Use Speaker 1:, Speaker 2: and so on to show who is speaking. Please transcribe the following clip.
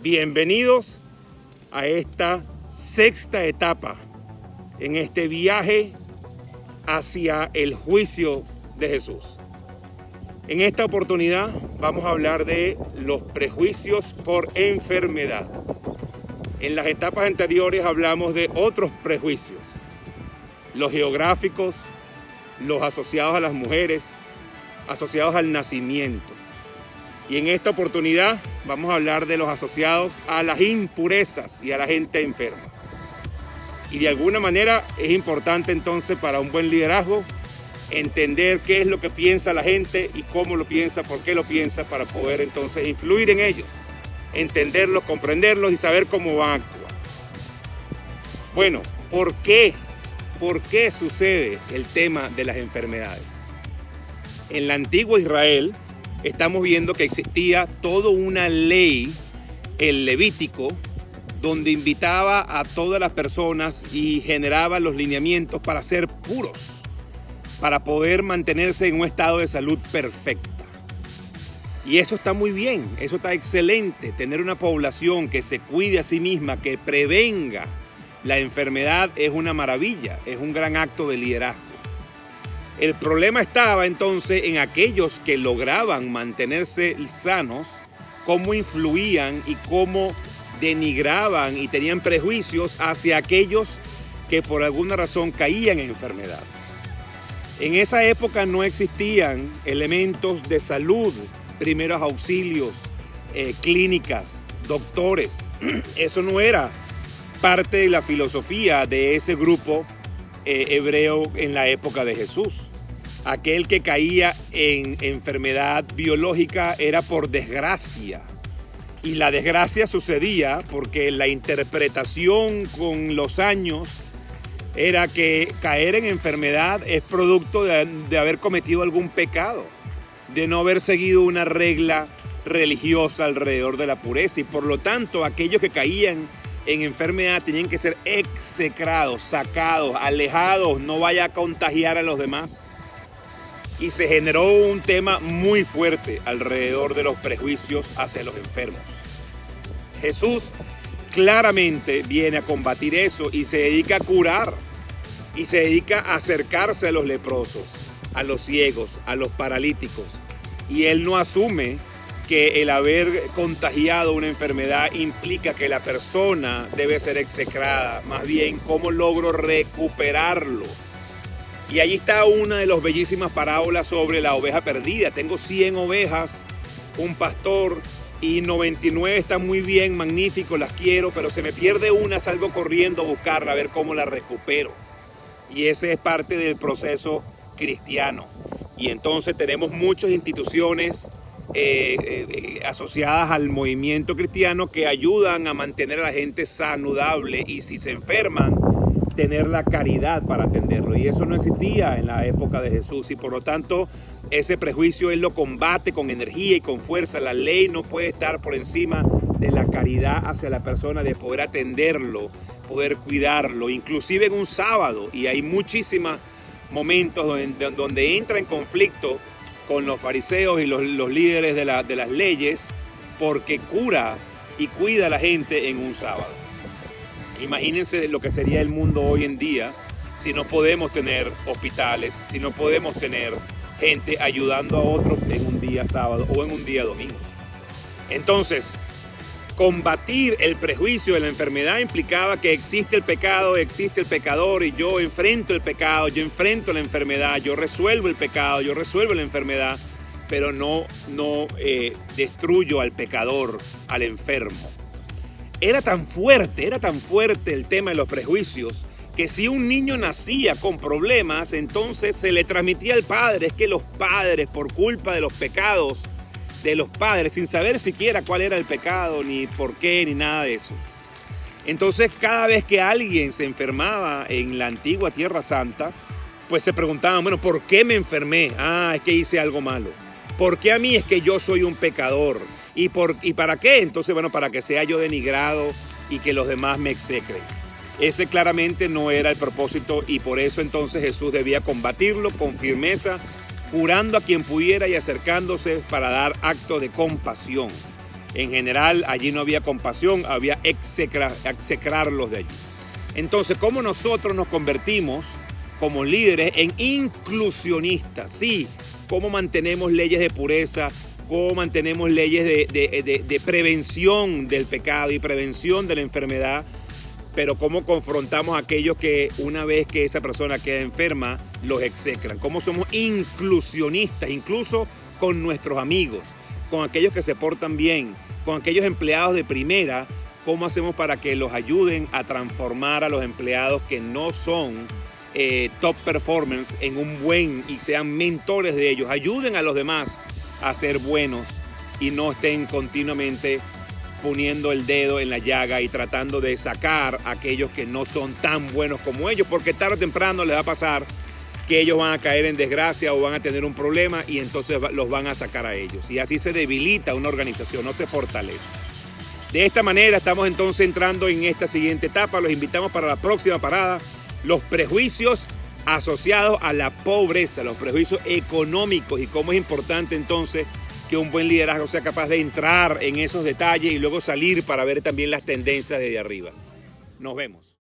Speaker 1: Bienvenidos a esta sexta etapa en este viaje hacia el juicio de Jesús. En esta oportunidad vamos a hablar de los prejuicios por enfermedad. En las etapas anteriores hablamos de otros prejuicios, los geográficos, los asociados a las mujeres, asociados al nacimiento. Y en esta oportunidad vamos a hablar de los asociados a las impurezas y a la gente enferma. Y de alguna manera es importante entonces para un buen liderazgo entender qué es lo que piensa la gente y cómo lo piensa, por qué lo piensa, para poder entonces influir en ellos, entenderlos, comprenderlos y saber cómo van a actuar. Bueno, ¿por qué? ¿Por qué sucede el tema de las enfermedades? En la antigua Israel estamos viendo que existía toda una ley, el Levítico, donde invitaba a todas las personas y generaba los lineamientos para ser puros, para poder mantenerse en un estado de salud perfecta. Y eso está muy bien, eso está excelente, tener una población que se cuide a sí misma, que prevenga la enfermedad es una maravilla, es un gran acto de liderazgo. El problema estaba entonces en aquellos que lograban mantenerse sanos, cómo influían y cómo denigraban y tenían prejuicios hacia aquellos que por alguna razón caían en enfermedad. En esa época no existían elementos de salud, primeros auxilios, clínicas, doctores. Eso no era parte de la filosofía de ese grupo hebreo en la época de Jesús. Aquel que caía en enfermedad biológica era por desgracia. Y la desgracia sucedía porque la interpretación con los años era que caer en enfermedad es producto de haber cometido algún pecado, de no haber seguido una regla religiosa alrededor de la pureza. Y por lo tanto, aquellos que caían en enfermedad tenían que ser execrados, sacados, alejados, no vaya a contagiar a los demás. Y se generó un tema muy fuerte alrededor de los prejuicios hacia los enfermos. Jesús claramente viene a combatir eso y se dedica a curar. Y se dedica a acercarse a los leprosos, a los ciegos, a los paralíticos. Y él no asume que el haber contagiado una enfermedad implica que la persona debe ser execrada. Más bien, ¿cómo logro recuperarlo? Y ahí está una de las bellísimas parábolas sobre la oveja perdida. Tengo 100 ovejas, un pastor, y 99 están muy bien, magnífico, las quiero, pero se me pierde una, salgo corriendo a buscarla, a ver cómo la recupero. Y ese es parte del proceso cristiano. Y entonces tenemos muchas instituciones asociadas al movimiento cristiano que ayudan a mantener a la gente saludable y si se enferman, tener la caridad para atenderlo. Y eso no existía en la época de Jesús y por lo tanto ese prejuicio él lo combate con energía y con fuerza. La ley no puede estar por encima de la caridad hacia la persona, de poder atenderlo, poder cuidarlo, inclusive en un sábado. Y hay muchísimos momentos donde entra en conflicto con los fariseos y los líderes de las leyes porque cura y cuida a la gente en un sábado. Imagínense lo que sería el mundo hoy en día si no podemos tener hospitales, si no podemos tener gente ayudando a otros en un día sábado o en un día domingo. Entonces, combatir el prejuicio de la enfermedad implicaba que existe el pecado, existe el pecador y yo enfrento el pecado, yo enfrento la enfermedad, yo resuelvo el pecado, yo resuelvo la enfermedad, pero no destruyo al pecador, al enfermo. Era tan fuerte el tema de los prejuicios que si un niño nacía con problemas, entonces se le transmitía al padre. Es que los padres, por culpa de los pecados de los padres, sin saber siquiera cuál era el pecado, ni por qué, ni nada de eso. Entonces, cada vez que alguien se enfermaba en la antigua Tierra Santa, pues se preguntaban, bueno, ¿por qué me enfermé? Ah, es que hice algo malo. ¿Por qué a mí? Es que yo soy un pecador. ¿Y para qué? Entonces, bueno, para que sea yo denigrado y que los demás me execren. Ese claramente no era el propósito y por eso entonces Jesús debía combatirlo con firmeza, curando a quien pudiera y acercándose para dar acto de compasión. En general, allí no había compasión, había execrarlos de allí. Entonces, ¿cómo nosotros nos convertimos como líderes en inclusionistas? Sí, ¿cómo mantenemos leyes de pureza? ¿Cómo mantenemos leyes de prevención del pecado y prevención de la enfermedad? Pero ¿cómo confrontamos a aquellos que una vez que esa persona queda enferma, los execran? ¿Cómo somos inclusionistas, incluso con nuestros amigos, con aquellos que se portan bien, con aquellos empleados de primera? ¿Cómo hacemos para que los ayuden a transformar a los empleados que no son top performers en un buen y sean mentores de ellos? Ayuden a los demás a ser buenos y no estén continuamente poniendo el dedo en la llaga y tratando de sacar a aquellos que no son tan buenos como ellos, porque tarde o temprano les va a pasar que ellos van a caer en desgracia o van a tener un problema y entonces los van a sacar a ellos. Y así se debilita una organización, no se fortalece. De esta manera estamos entonces entrando en esta siguiente etapa. Los invitamos para la próxima parada, los prejuicios asociados a la pobreza, los prejuicios económicos y cómo es importante entonces que un buen liderazgo sea capaz de entrar en esos detalles y luego salir para ver también las tendencias desde arriba. Nos vemos.